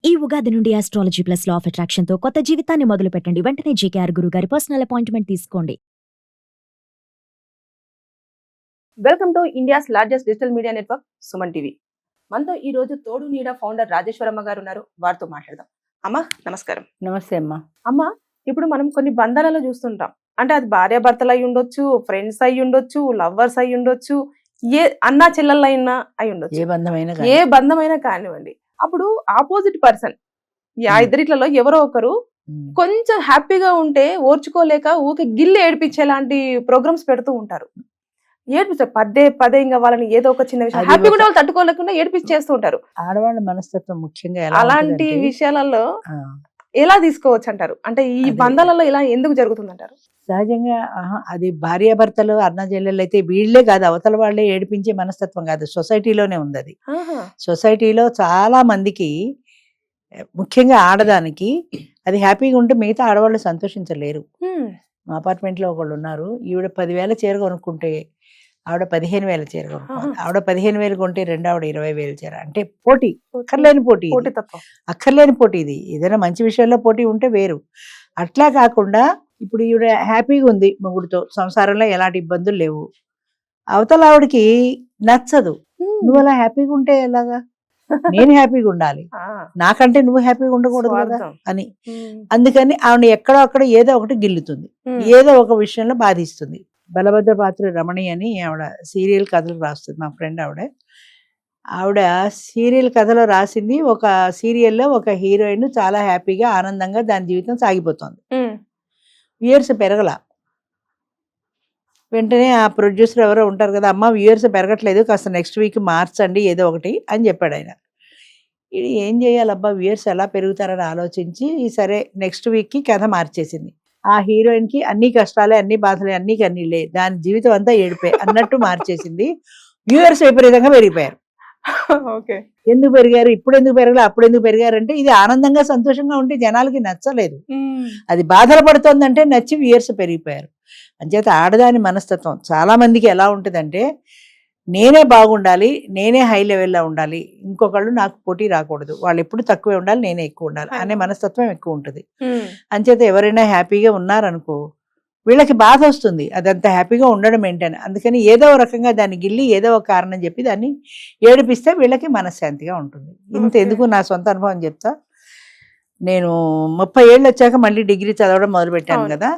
ఈ ఉగాది నుండి astrology plus law of attraction తో కొత్త జీవితాన్ని మొదలు పెట్టండి. వెంటనే జేకేఆర్ గురువు గారి పర్సనల్ అపాయింట్మెంట్ తీసుకోండి. Welcome to India's largest digital media network Suman TV. మనతో ఈ రోజు తోడు నీడ ఫౌండర్ రాజేశ్వరమ్మ గారు ఉన్నారు. వారితో మాట్లాడదాం. అమ్మ నమస్కారం. నమస్తే అమ్మా. అమ్మ, ఇప్పుడు మనం కొన్ని బంధాలలో చూస్తుంటాం. అంటే అది భార్యాభర్తలు అయి ఉండొచ్చు, ఫ్రెండ్స్ అయి ఉండొచ్చు, లవ్వర్స్ అయి ఉండొచ్చు, ఏ అన్నా చెల్లెళ్ళైనా అయి ఉండొచ్చు, ఏ బంధమైనా కానివ్వండి. అప్పుడు ఆపోజిట్ పర్సన్ ఇద్దరిట్లలో ఎవరో ఒకరు కొంచెం హ్యాపీగా ఉంటే ఓర్చుకోలేక ఊకే గిల్లి ఏడిపించేలాంటి ప్రోగ్రామ్స్ పెడుతూ ఉంటారు. ఏడిపిస్తారు పదే ఇంకా వాళ్ళని ఏదో ఒక చిన్న విషయం హ్యాపీగా వాళ్ళు తట్టుకోలేకుండా ఏడిపించేస్తూ ఉంటారు. ఆడవాళ్ళ మనస్తత్వం ముఖ్యంగా అలాంటి విషయాలలో ఎలా తీసుకోవచ్చు అంటారు? అంటే ఈ బంధాలలో ఇలా ఎందుకు జరుగుతుంది అంటారు? సహజంగా అది భార్యాభర్తలు అన్న చెల్లెళ్ళు అయితే వీళ్ళే కాదు, అవతల వాళ్ళే ఏడిపించే మనస్తత్వం కాదు, సొసైటీలోనే ఉంది అది. సొసైటీలో చాలా మందికి, ముఖ్యంగా ఆడదానికి అది హ్యాపీగా ఉంటే మిగతా ఆడవాళ్ళు సంతోషించలేరు. మా అపార్ట్మెంట్ లో ఒకళ్ళు ఉన్నారు, ఈవిడ 10,000 చీర కొనుక్కుంటే ఆవిడ 15,000 చీర కొనుక్కోవాలి. ఆవిడ 15,000 కొంటే ఆవిడ 20,000 చీర. అంటే పోటీ, అక్కర్లేని పోటీ, అక్కర్లేని పోటీ. ఇది ఏదైనా మంచి విషయంలో పోటీ ఉంటే వేరు. అట్లా కాకుండా ఇప్పుడు ఈవిడ హ్యాపీగా ఉంది మొగుడితో, సంసారంలో ఎలాంటి ఇబ్బందులు లేవు, అవతల ఆవిడకి నచ్చదు. నువ్వు అలా హ్యాపీగా ఉంటే ఎలాగా? నేను హ్యాపీగా ఉండాలి, నాకంటే నువ్వు హ్యాపీగా ఉండకూడదు కదా అని. అందుకని ఆవిడ ఎక్కడో అక్కడ ఏదో ఒకటి గిల్లుతుంది, ఏదో ఒక విషయంలో బాధిస్తుంది. బలభద్ర పాత్ర రమణి అని ఆవిడ సీరియల్ కథలు రాస్తుంది, మా ఫ్రెండ్. ఆవిడ సీరియల్ కథలో రాసింది, ఒక సీరియల్లో ఒక హీరోయిన్ చాలా హ్యాపీగా ఆనందంగా దాని జీవితం సాగిపోతుంది. వ్యూయర్స్ పెరగల. వెంటనే ఆ ప్రొడ్యూసర్ ఎవరో ఉంటారు కదా, అమ్మ వ్యూయర్స్ పెరగట్లేదు, కాస్త నెక్స్ట్ వీక్ మార్చండి ఏదో ఒకటి అని చెప్పాడు ఆయన. ఇది ఏం చేయాలబ్బా, వ్యూయర్స్ ఎలా పెరుగుతారని ఆలోచించి సరే నెక్స్ట్ వీక్కి కథ మార్చేసింది. ఆ హీరోయిన్కి అన్ని కష్టాలే, అన్ని బాధలే, అన్ని కన్నీళ్ళే, దాని జీవితం అంతా ఏడిపోయి అన్నట్టు మార్చేసింది. వ్యూయర్స్ విపరీతంగా పెరిగిపోయారు. ఎందుకు పెరిగారు, ఇప్పుడు ఎందుకు పెరగలేదు, అప్పుడు ఎందుకు పెరిగారంటే ఇది ఆనందంగా సంతోషంగా ఉంటే జనాలకి నచ్చలేదు, అది బాధలు పడుతుందంటే నచ్చి వ్యూయర్స్ పెరిగిపోయారు. అంచేత ఆడదాని మనస్తత్వం చాలా మందికి ఎలా ఉంటుందంటే, నేనే బాగుండాలి, నేనే హై లెవెల్లో ఉండాలి, ఇంకొకళ్ళు నాకు పోటీ రాకూడదు, వాళ్ళు ఎప్పుడు తక్కువే ఉండాలి, నేనే ఎక్కువ ఉండాలి అనే మనస్తత్వం ఎక్కువ ఉంటుంది. అంచేత ఎవరైనా హ్యాపీగా ఉన్నారనుకో వీళ్ళకి బాధ వస్తుంది, అదంతా హ్యాపీగా ఉండడం ఏంటని. అందుకని ఏదో రకంగా దాన్ని గిల్లి ఏదో ఒక కారణం చెప్పి దాన్ని ఏడిపిస్తే వీళ్ళకి మనశ్శాంతిగా ఉంటుంది. ఇంత ఎందుకు నా సొంత అనుభవం చెప్తా. నేను 30 ఏళ్ళు వచ్చాక మళ్ళీ డిగ్రీ చదవడం మొదలు పెట్టాను కదా,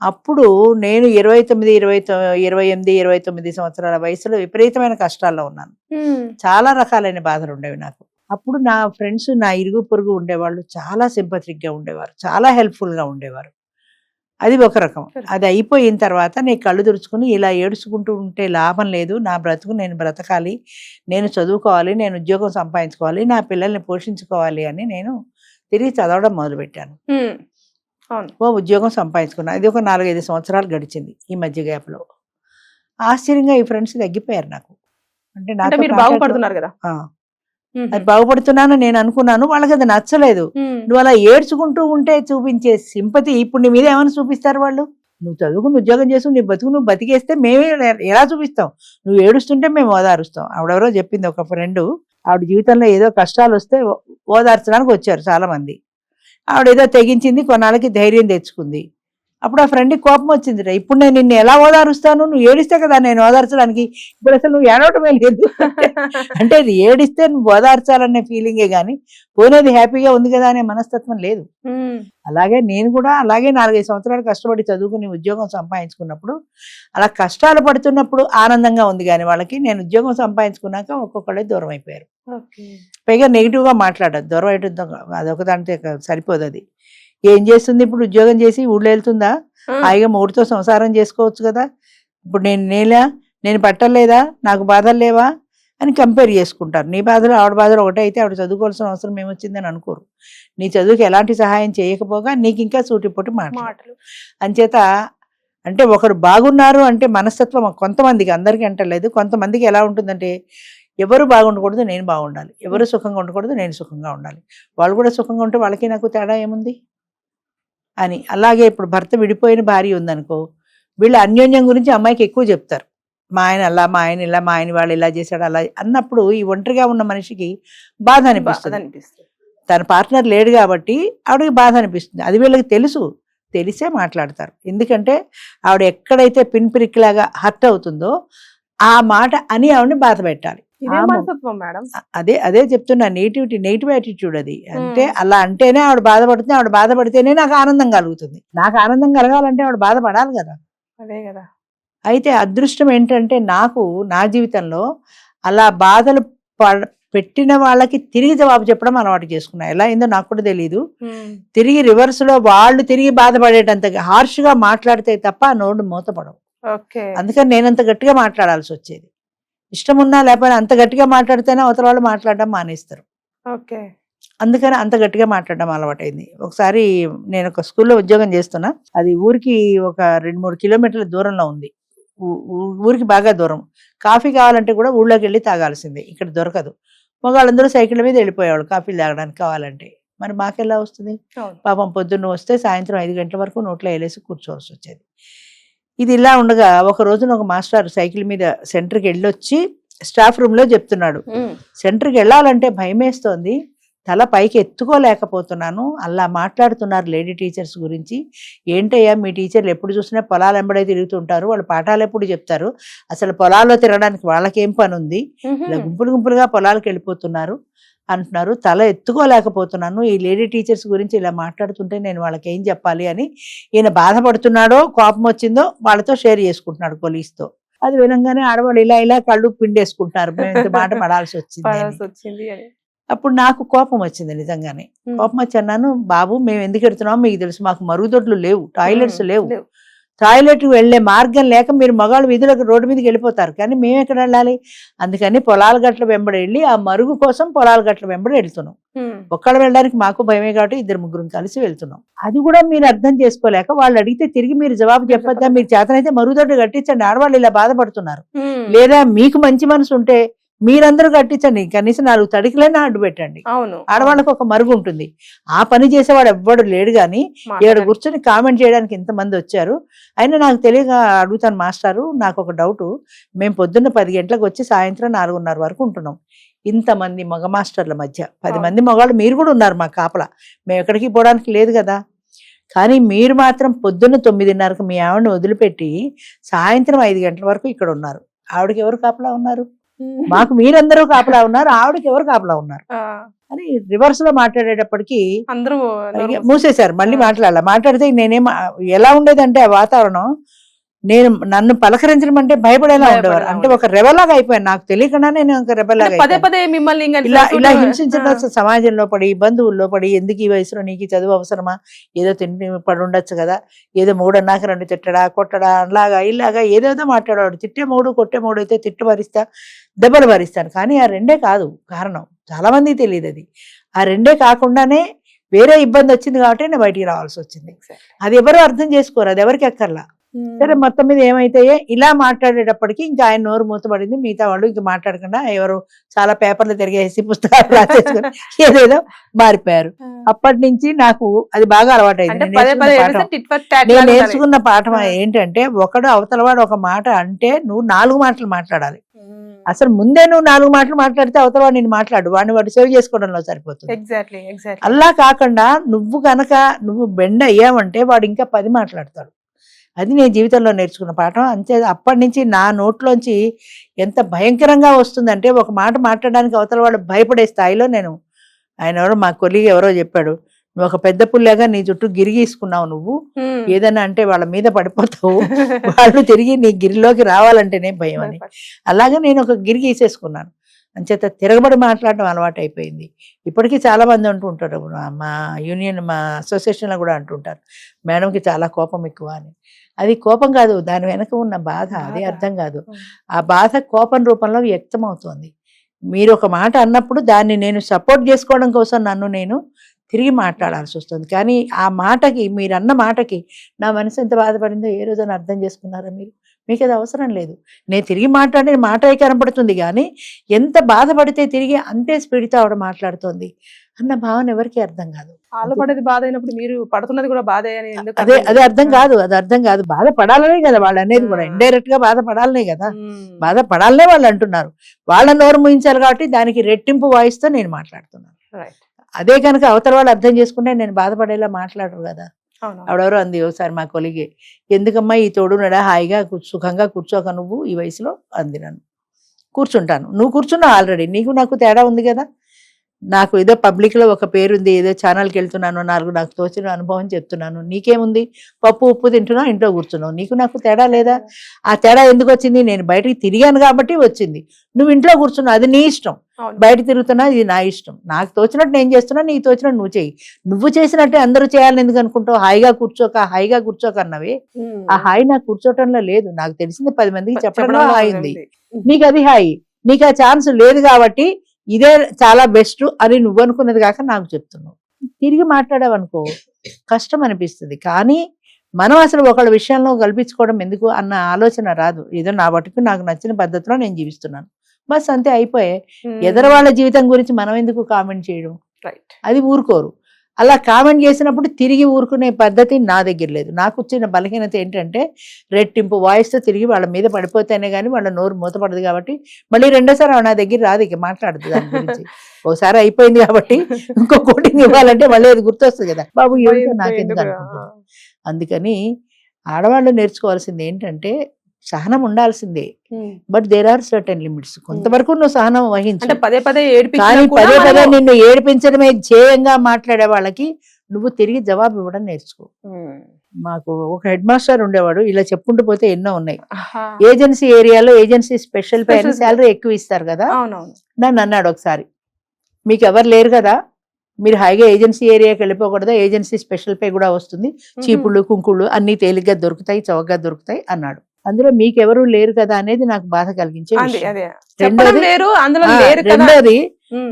అప్పుడు నేను 28-29 సంవత్సరాల వయసులో విపరీతమైన కష్టాల్లో ఉన్నాను. చాలా రకాలైన బాధలు ఉండేవి నాకు. అప్పుడు నా ఫ్రెండ్స్, నా ఇరుగు పొరుగు ఉండేవాళ్ళు చాలా సింపథిక్గా ఉండేవారు, చాలా హెల్ప్ఫుల్గా ఉండేవారు. అది ఒక రకం. అది అయిపోయిన తర్వాత నేను కళ్ళు తుడుచుకుని ఇలా ఏడుచుకుంటూ ఉంటే లాభం లేదు, నా బ్రతుకు నేను బ్రతకాలి, నేను చదువుకోవాలి, నేను ఉద్యోగం సంపాదించుకోవాలి, నా పిల్లల్ని పోషించుకోవాలి అని నేను తిరిగి చదవడం మొదలుపెట్టాను. ఉద్యోగం సంపాదించుకున్నాను. అది ఒక 4-5 సంవత్సరాలు గడిచింది. ఈ మధ్య గ్యాప్లో ఆశ్చర్యంగా ఈ ఫ్రెండ్స్ తగ్గిపోయారు నాకు. అంటే నాకు బాగుపడుతున్నారు కదా, అది బాగుపడుతున్నాను నేను అనుకున్నాను, వాళ్ళకి అది నచ్చలేదు. నువ్వు అలా ఏడ్చుకుంటూ ఉంటే చూపించే సింపతి ఇప్పుడు నీ మీద ఏమైనా చూపిస్తారు వాళ్ళు? నువ్వు చదువుకుని ఉద్యోగం చేసి నీ బతుకు నువ్వు బతికేస్తే మేమే ఎలా చూపిస్తాం? నువ్వు ఏడుస్తుంటే మేము ఓదారుస్తాం. ఆవిడెవరో చెప్పింది, ఒక ఫ్రెండ్, ఆవిడ జీవితంలో ఏదో కష్టాలు వస్తే ఓదార్చడానికి వచ్చారు చాలా మంది. ఆవిడేదో తెగించింది, కొన్నాళ్ళకి ధైర్యం తెచ్చుకుంది. అప్పుడు ఆ ఫ్రెండ్కి కోపం వచ్చింది, ఇప్పుడు నేను నిన్ను ఎలా ఓదారుస్తాను, నువ్వు ఏడిస్తే కదా నేను ఓదార్చడానికి, ఇప్పుడు అసలు నువ్వు ఏడవటమే లేదు అంటే అది ఏడిస్తే నువ్వు ఓదార్చాలనే ఫీలింగే కానీ పోనేది హ్యాపీగా ఉంది కదా అనే మనస్తత్వం లేదు. అలాగే నేను కూడా అలాగే 4-5 సంవత్సరాలు కష్టపడి చదువుకుని ఉద్యోగం సంపాదించుకున్నప్పుడు అలా కష్టాలు పడుతున్నప్పుడు ఆనందంగా ఉంది, కానీ వాళ్ళకి నేను ఉద్యోగం సంపాదించుకున్నాక ఒక్కొక్కళ్ళే దూరం అయిపోయారు. పైగా నెగిటివ్గా మాట్లాడదు, దూరం అయిపోతుంది, అదొకదాంటే సరిపోదు. అది ఏం చేస్తుంది ఇప్పుడు, ఉద్యోగం చేసి ఊళ్ళో వెళ్తుందా, హాయిగా మూడుతో సంసారం చేసుకోవచ్చు కదా, ఇప్పుడు నేను పట్టలేదా, నాకు బాధలు లేవా అని కంపేర్ చేసుకుంటారు. నీ బాధలు ఆవిడ బాధలు ఒకటే అయితే ఆవిడ చదువుకోవాల్సిన అవసరం ఏమొచ్చిందని అనుకోరు. నీ చదువుకి ఎలాంటి సహాయం చేయకపోగా నీకు ఇంకా సూటిపోటి మాటలు. అంచేత అంటే ఒకరు బాగున్నారు అంటే మనస్తత్వం కొంతమందికి, అందరికీ అంటలేదు, కొంతమందికి ఎలా ఉంటుందంటే, ఎవరు బాగుండకూడదు నేను బాగుండాలి, ఎవరు సుఖంగా ఉండకూడదు నేను సుఖంగా ఉండాలి, వాళ్ళు కూడా సుఖంగా ఉంటే వాళ్ళకి నాకు తేడా ఏముంది అని. అలాగే ఇప్పుడు భర్త విడిపోయిన భార్య ఉందనుకో, వీళ్ళు అన్యోన్యం గురించి అమ్మాయికి ఎక్కువ చెప్తారు. మా ఆయన అలా, మా ఆయన ఇలా, మా ఆయన వాళ్ళు ఇలా చేశాడు అలా అన్నప్పుడు ఈ ఒంటరిగా ఉన్న మనిషికి బాధ అనిపిస్తుంది. తన పార్ట్నర్ లేడు కాబట్టి ఆవిడకి బాధ అనిపిస్తుంది. అది వీళ్ళకి తెలిసే మాట్లాడతారు. ఎందుకంటే ఆవిడ ఎక్కడైతే పిన్పిరికిలాగా హర్ట్ అవుతుందో ఆ మాట అని ఆవిడని బాధ పెట్టాలి. ఇదే మనస్తత్వం మేడం. అదే చెప్తున్నా, నెగిటివ్ యాటిట్యూడ్ అది. అంటే అలా అంటేనే ఆవిడ బాధపడుతుంది, ఆవిడ బాధపడితేనే నాకు ఆనందం కలుగుతుంది. నాకు ఆనందం కలగాలంటే ఆవిడ బాధపడాలి కదా. అదే కదా. అయితే అదృష్టం ఏంటంటే నాకు నా జీవితంలో అలా బాధలు పెట్టిన వాళ్ళకి తిరిగి జవాబు చెప్పడం అలవాటు చేసుకున్నా. ఎలా అయిందో నాకు కూడా తెలియదు. తిరిగి రివర్స్ లో వాళ్ళు తిరిగి బాధపడేటంత హార్ష్ గా మాట్లాడితే తప్ప ఆ నోరు మూతపడవు. అందుకని నేనంత గట్టిగా మాట్లాడాల్సి వచ్చేది. ఇష్టం ఉన్నా లేకపోయినా అంత గట్టిగా మాట్లాడితేనే అవతల వాళ్ళు మాట్లాడడం మానేస్తారు. అందుకని అంత గట్టిగా మాట్లాడడం అలవాటైంది. ఒకసారి నేను ఒక స్కూల్లో ఉద్యోగం చేస్తున్నా. అది ఊరికి ఒక 2-3 కిలోమీటర్ల దూరంలో ఉంది. ఊరికి బాగా దూరం. కాఫీ కావాలంటే కూడా ఊళ్ళోకి వెళ్ళి తాగాల్సిందే, ఇక్కడ దొరకదు. మగవాళ్ళందరూ సైకిళ్ళ మీద వెళ్ళిపోయేవాళ్ళు కాఫీలు తాగడానికి కావాలంటే. మరి మాకెలా వస్తుంది? పాపం పొద్దున్న వస్తే సాయంత్రం 5 గంటల వరకు నోట్లో వేలేసి కూర్చోవలసి వచ్చేది. ఇది ఇలా ఉండగా ఒక రోజున ఒక మాస్టర్ సైకిల్ మీద సెంటర్కి వెళ్ళొచ్చి స్టాఫ్ రూమ్ లో చెప్తున్నాడు, సెంటర్కి వెళ్ళాలంటే భయమేస్తోంది, తల పైకి ఎత్తుకోలేకపోతున్నాను, అలా మాట్లాడుతున్నారు లేడీ టీచర్స్ గురించి. ఏంటయ్యా మీ టీచర్లు ఎప్పుడు చూసినా పొలాలు వెంబడే తిరుగుతుంటారు, వాళ్ళు పాఠాలు ఎప్పుడు చెప్తారు, అసలు పొలాల్లో తిరగడానికి వాళ్ళకేం పని ఉంది, ఇలా గుంపులుగా పొలాలకు వెళ్ళిపోతున్నారు అంటున్నారు, తల ఎత్తుకోలేకపోతున్నాను, ఈ లేడీ టీచర్స్ గురించి ఇలా మాట్లాడుతుంటే నేను వాళ్ళకి ఏం చెప్పాలి అని ఈయన బాధపడుతున్నాడో కోపం వచ్చిందో వాళ్ళతో షేర్ చేసుకుంటున్నాడు కొలీగ్స్తో. అది వినంగానే ఆడవాళ్ళు ఇలా కళ్ళు పిండేసుకుంటున్నారు, మేము ఇంత మాట పడాల్సి వచ్చింది. అప్పుడు నాకు కోపం వచ్చింది, నిజంగానే కోపం వచ్చి అన్నాను, బాబు మేము ఎందుకు ఎడుతున్నామో మీకు తెలుసు, మాకు మరుగుదొడ్లు లేవు, టాయిలెట్స్ లేవు, టాయిలెట్ వెళ్లే మార్గం లేక మీరు మగాళ్ళు వీధులకు రోడ్డు మీదకి వెళ్ళిపోతారు, కానీ మేము ఎక్కడ వెళ్ళాలి, అందుకని పొలాల గట్ల వెంబడి వెళ్ళి ఆ మరుగు కోసం పొలాల గట్ల వెంబడి వెళ్తున్నాం. ఒక్కళ్ళు వెళ్ళడానికి మాకు భయమే కాబట్టి 2-3 కలిసి వెళ్తున్నాం. అది కూడా మీరు అర్థం చేసుకోలేక వాళ్ళు అడిగితే తిరిగి మీరు జవాబు చెప్పొద్దా, మీరు చేతనైతే మరుగుదొడ్డు కట్టించండి, ఆడవాళ్ళు ఇలా బాధపడుతున్నారు, లేదా మీకు మంచి మనసు ఉంటే మీరందరూ కట్టించండి, కనీసం 4 తడికలైనా అడ్డు పెట్టండి, ఆడవాళ్ళకు ఒక మరుగు ఉంటుంది. ఆ పని చేసేవాడు ఎవ్వడు లేడు, కానీ ఇక్కడ కూర్చొని కామెంట్ చేయడానికి ఇంతమంది వచ్చారు. అయినా నాకు తెలియక అడుగుతాను, మాస్టారు నాకు ఒక డౌట్, మేము పొద్దున్న 10 గంటలకు వచ్చి సాయంత్రం 4:30 వరకు ఉంటున్నాం, ఇంతమంది మగ మాస్టర్ల మధ్య 10 మంది మగవాళ్ళు మీరు కూడా ఉన్నారు మా కాపలా, మేము ఎక్కడికి పోవడానికి లేదు కదా, కానీ మీరు మాత్రం పొద్దున్న 9:30కు మీ ఆవిడని వదిలిపెట్టి సాయంత్రం 5 గంటల వరకు ఇక్కడ ఉన్నారు, ఆవిడకి ఎవరు కాపలా ఉన్నారు, మాకు మీరందరూ కాపలా ఉన్నారు, ఆవిడకి ఎవరు కాపలా ఉన్నారు అని రివర్స్ లో మాట్లాడేటప్పటికి అందరూ మూసేశారు. మళ్ళీ మాట్లాడితే నేనేం ఎలా ఉండేదంటే ఆ వాతావరణం, నన్ను పలకరించడం అంటే భయపడేలా ఉండేవారు, అంటే ఒక రెబల్లాగా అయిపోయాను, నాకు తెలియకుండా నేను ఒక రెబల్లాగా మిమ్మల్ని ఇలా హింసించిన సమాజంలో పడి, బంధువుల్లో పడి, ఎందుకు ఈ వయసులో నీకు చదువు అవసరమా, ఏదో తిండి పడి ఉండొచ్చు కదా, ఏదో 3 అన్నాక 2 తిట్టడా కొట్టడా అలాగా ఇలాగా ఏదేదో మాట్లాడేవాడు. తిట్టే 3 కొట్టే 3 అయితే తిట్టు భరిస్తా, దెబ్బలు భరిస్తాను, కానీ ఆ 2 కాదు కారణం, చాలా మందికి తెలియదు అది. ఆ 2 కాకుండానే వేరే ఇబ్బంది వచ్చింది కాబట్టి నేను బయటికి రావాల్సి వచ్చింది. అది ఎవరు అర్థం చేసుకోరు, అది ఎవరికి ఎక్కర్లా. సరే మొత్తం మీద ఏమైతే ఇలా మాట్లాడేటప్పటికి ఇంకా ఆయన నోరు మూతపడింది, మిగతా వాళ్ళు ఇంకా మాట్లాడకుండా ఎవరు చాలా పేపర్లు తిరిగేసి పుస్తకాలు రాసేసుకుని ఏదేదో మారిపోయారు. అప్పటి నుంచి నాకు అది బాగా అలవాటైంది. నేను నేర్చుకున్న పాఠం ఏంటంటే, ఒకడు అవతలవాడు ఒక మాట అంటే నువ్వు 4 మాటలు మాట్లాడాలి. అసలు ముందే నువ్వు 4 మాటలు మాట్లాడితే అవతలవాడు నేను మాట్లాడు, వాడు సేవ్ చేసుకోవడంలో సరిపోతుంది. అలా కాకుండా నువ్వు బెండ్ అయ్యావంటే వాడు ఇంకా 10 మాట్లాడతాడు. అది నేను జీవితంలో నేర్చుకున్న పాఠం. అంతే, అప్పటి నుంచి నా నోట్లోంచి ఎంత భయంకరంగా వస్తుందంటే, ఒక మాట మాట్లాడడానికి అవతల వాళ్ళు భయపడే స్థాయిలో నేను, మా కొలీగ్ ఎవరో చెప్పాడు, నువ్వు ఒక పెద్ద పుల్లేగా నీ చుట్టూ గిరిగీసుకున్నావు, నువ్వు ఏదైనా అంటే వాళ్ళ మీద పడిపోతావు, వాళ్ళు తిరిగి నీ గిరిలోకి రావాలంటేనే భయం అని. అలాగే నేను ఒక గిరి గీసేసుకున్నాను, అంచేత తిరగబడి మాట్లాడడం అలవాటు అయిపోయింది. ఇప్పటికీ చాలా మంది అంటూ ఉంటారు, మా యూనియన్ మా అసోసియేషన్లో కూడా అంటుంటారు, మేడంకి చాలా కోపం ఎక్కువ అని. అది కోపం కాదు, దాని వెనక ఉన్న బాధ, అదే అర్థం కాదు. ఆ బాధ కోపం రూపంలో వ్యక్తం అవుతోంది. మీరు ఒక మాట అన్నప్పుడు దాన్ని నేను సపోర్ట్ చేసుకోవడం కోసం నేను తిరిగి మాట్లాడాల్సి వస్తుంది. కానీ ఆ మాటకి, మీరు అన్న మాటకి నా మనసు ఎంత బాధపడిందో ఏ రోజున అర్థం చేసుకున్నారా మీరు? మీకు అది అవసరం లేదు. నేను తిరిగి మాట్లాడే మాట కనపడుతుంది, కానీ ఎంత బాధపడితే తిరిగి అంతే స్పీడ్తో ఆవిడ మాట్లాడుతోంది అన్న భావన ఎవరికి అర్థం కాదు. వాళ్ళు పడేది బాధ అయినప్పుడు మీరు పడుతున్నది కూడా బాధ అని అదే అర్థం కాదు. బాధపడాలనే కదా వాళ్ళు అనేది కూడా, ఇండైరెక్ట్ గా బాధపడాలనే కదా, బాధపడాలనే వాళ్ళు అంటున్నారు. వాళ్ళ నోరు ముయించాలి కాబట్టి దానికి రెట్టింపు వాయిస్తో నేను మాట్లాడుతున్నాను. అదే కనుక అవతల వాళ్ళు అర్థం చేసుకుంటే నేను బాధపడేలా మాట్లాడరు కదా. అవును. ఆవిడెవరో అంది ఒకసారి మా కొలిగే, ఎందుకమ్మా ఈ తోడునడా హాయిగా సుఖంగా కూర్చోక నువ్వు ఈ వయసులో అంది. నన్ను కూర్చుంటాను, నువ్వు కూర్చున్నావు ఆల్రెడీ, నీకు నాకు తేడా ఉంది కదా. నాకు ఏదో పబ్లిక్లో ఒక పేరుంది, ఏదో ఛానల్కి వెళ్తున్నాను, నాకు తోచిన అనుభవం చెప్తున్నాను, నీకేముంది, పప్పు ఉప్పు తింటున్నావు, ఇంట్లో కూర్చున్నావు, నీకు నాకు తేడా లేదా? ఆ తేడా ఎందుకు వచ్చింది? నేను బయటికి తిరిగాను కాబట్టి వచ్చింది. నువ్వు ఇంట్లో కూర్చున్నావు, అది నీ ఇష్టం. బయట తిరుగుతున్నా, ఇది నా ఇష్టం. నాకు తోచినట్టు నేను చేస్తున్నా, నీకు తోచినట్టు నువ్వు చెయ్యి. నువ్వు చేసినట్టే అందరూ చేయాలని ఎందుకు అనుకుంటావు? హాయిగా కూర్చోక అన్నవి. ఆ హాయి నాకు కూర్చోటంలో లేదు. నాకు తెలిసింది 10 మందికి చెప్పడంలో హాయి ఉంది. నీకు అది హాయి, నీకు ఆ ఛాన్స్ లేదు కాబట్టి ఇదే చాలా బెస్ట్ అని నువ్వు అనుకున్నది కాక నాకు చెప్తున్నావు. తిరిగి మాట్లాడావనుకో కష్టం అనిపిస్తుంది. కానీ మనం అసలు ఒకళ్ళ విషయంలో కల్పించుకోవడం ఎందుకు అన్న ఆలోచన రాదు. ఏదో నా బట్టుకు నాకు నచ్చిన పద్ధతిలో నేను జీవిస్తున్నాను, బస్ అంతే, అయిపోయే. ఎదరవాళ్ళ జీవితం గురించి మనం ఎందుకు కామెంట్ చేయడం? అది ఊరుకోరు. అలా కామెంట్ చేసినప్పుడు తిరిగి ఊరుకునే పద్ధతి నా దగ్గర లేదు. నాకు వచ్చిన బలహీనత ఏంటంటే రెట్టింపు వాయిస్తో తిరిగి వాళ్ళ మీద పడిపోతేనే కానీ వాళ్ళ నోరు మూతపడదు. కాబట్టి మళ్ళీ రెండోసారి నా దగ్గర రాదు, ఇక మాట్లాడదు దాని గురించి. ఒకసారి అయిపోయింది కాబట్టి ఇంకో కోటింగ్ ఇవ్వాలంటే మళ్ళీ అది గుర్తొస్తుంది కదా, బాబు ఏమిటో నాకెందుకు అనుకుంటుంది. అందుకని ఆడవాళ్ళు నేర్చుకోవాల్సింది ఏంటంటే సహనం ఉండాల్సిందే, but there are certain limits. కొంతవరకు నువ్వు సహనం వహించు, కానీ పదే పదే నిన్ను ఏడిపించడమే ధ్యేయంగా మాట్లాడే వాళ్ళకి నువ్వు తిరిగి జవాబు ఇవ్వడం నేర్చుకో. మాకు ఒక హెడ్ మాస్టర్ ఉండేవాడు, ఇలా చెప్పుకుంటూ పోతే ఎన్నో ఉన్నాయి. ఏజెన్సీ ఏరియాలో ఏజెన్సీ స్పెషల్ పే శాలరీ ఎక్కువ ఇస్తారు కదా. నన్ను అన్నాడు ఒకసారి, మీకు ఎవరు లేరు కదా, మీరు హాయిగా ఏజెన్సీ ఏరియాకి వెళ్ళిపోకూడదా, ఏజెన్సీ స్పెషల్ పే కూడా వస్తుంది, చీపుళ్ళు కుంకుళ్ళు అన్ని తేలిగ్గా దొరుకుతాయి, చౌకగా దొరుకుతాయి అన్నాడు. అందులో మీకెవరూ లేరు కదా అనేది నాకు బాధ కలిగించే. రెండోది,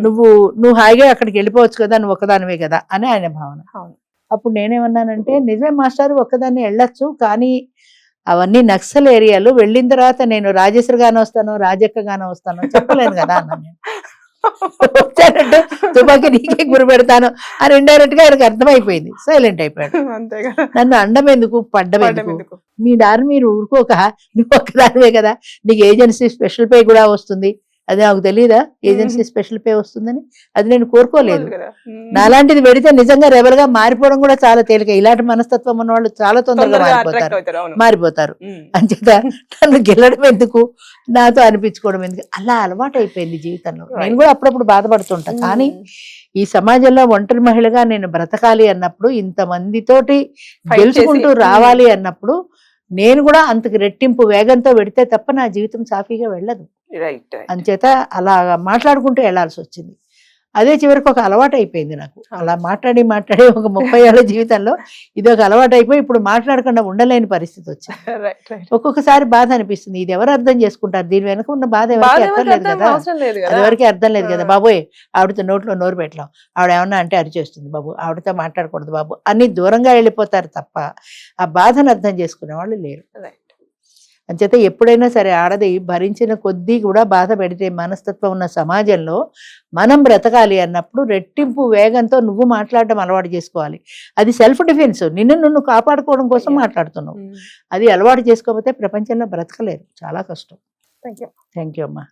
నువ్వు హాయిగా అక్కడికి వెళ్ళిపోవచ్చు కదా, నువ్వు ఒక్కదానివే కదా అని ఆయన భావన. అప్పుడు నేనేమన్నానంటే, నిజమే మాస్టర్, ఒక్కదాన్ని వెళ్ళొచ్చు, కానీ అవన్నీ నక్సల్ ఏరియాలు, వెళ్ళిన తర్వాత నేను రాజేశ్వరి గానే వస్తాను, రాజక్క గానే వస్తాను చెప్పలేను కదా అన్నా. నేను వచ్చానంటే తుపాకి నీకే గురి పెడతాను అని ఇండైరెక్ట్ గా ఆయనకు అర్థమైపోయింది, సైలెంట్ అయిపోయాడు. నన్ను అండం ఎందుకు, పడ్డం ఎందుకు? మీ దారి మీరు ఊరుకోక, నువ్వు ఒక్కదానివే కదా, నీకు ఏజెన్సీ స్పెషల్ పే కూడా వస్తుంది, అది నాకు తెలియదా ఏజెన్సీ స్పెషల్ పే వస్తుందని? అది నేను కోరుకోలేదు. నాలాంటిది పెడితే నిజంగా రెబల్ గా మారిపోవడం కూడా చాలా తేలిక. ఇలాంటి మనస్తత్వం ఉన్న వాళ్ళు చాలా తొందరగా మారిపోతారు. అంచేత నన్ను గెలడం ఎందుకు, నాతో అనిపించుకోవడం ఎందుకు, అలా అలవాటు అయిపోయింది జీవితంలో. నేను కూడా అప్పుడప్పుడు బాధపడుతుంటా. కానీ ఈ సమాజంలో ఒంటరి మహిళగా నేను బ్రతకాలి అన్నప్పుడు, ఇంతమందితోటి గెలుచుకుంటూ రావాలి అన్నప్పుడు నేను కూడా అంతకు రెట్టింపు వేగంతో పెడితే తప్ప నా జీవితం సాఫీగా వెళ్ళదు. అంచేత అలా మాట్లాడుకుంటూ వెళ్లాల్సి వచ్చింది. అదే చివరికి ఒక అలవాటు అయిపోయింది నాకు. అలా మాట్లాడి ఒక 30 ఏళ్ల జీవితంలో ఇది ఒక అలవాటు అయిపోయి ఇప్పుడు మాట్లాడకుండా ఉండలేని పరిస్థితి వచ్చింది. ఒక్కొక్కసారి బాధ అనిపిస్తుంది, ఇది ఎవరు అర్థం చేసుకుంటారు, దీని వెనక ఉన్న బాధ ఎవరికి అర్థం లేదు కదా, అది ఎవరికి అర్థం లేదు కదా. బాబోయ్ ఆవిడతో నోట్లో నోరు పెట్టలేం, ఆవిడ ఏమన్నా అంటే అరిచేస్తుంది బాబు, ఆవిడతో మాట్లాడకూడదు బాబు అని దూరంగా వెళ్ళిపోతారు తప్ప ఆ బాధను అర్థం చేసుకునే వాళ్ళు లేరు. అంచేత ఎప్పుడైనా సరే ఆడది భరించిన కొద్దీ కూడా బాధ పెడితే మనస్తత్వం ఉన్న సమాజంలో మనం బ్రతకాలి అన్నప్పుడు రెట్టింపు వేగంతో నువ్వు మాట్లాడడం అలవాటు చేసుకోవాలి. అది సెల్ఫ్ డిఫెన్స్, నిన్ను కాపాడుకోవడం కోసం మాట్లాడుతున్నావు. అది అలవాటు చేసుకోకపోతే ప్రపంచంలో బ్రతకలేరు, చాలా కష్టం. థ్యాంక్ యూ అమ్మా.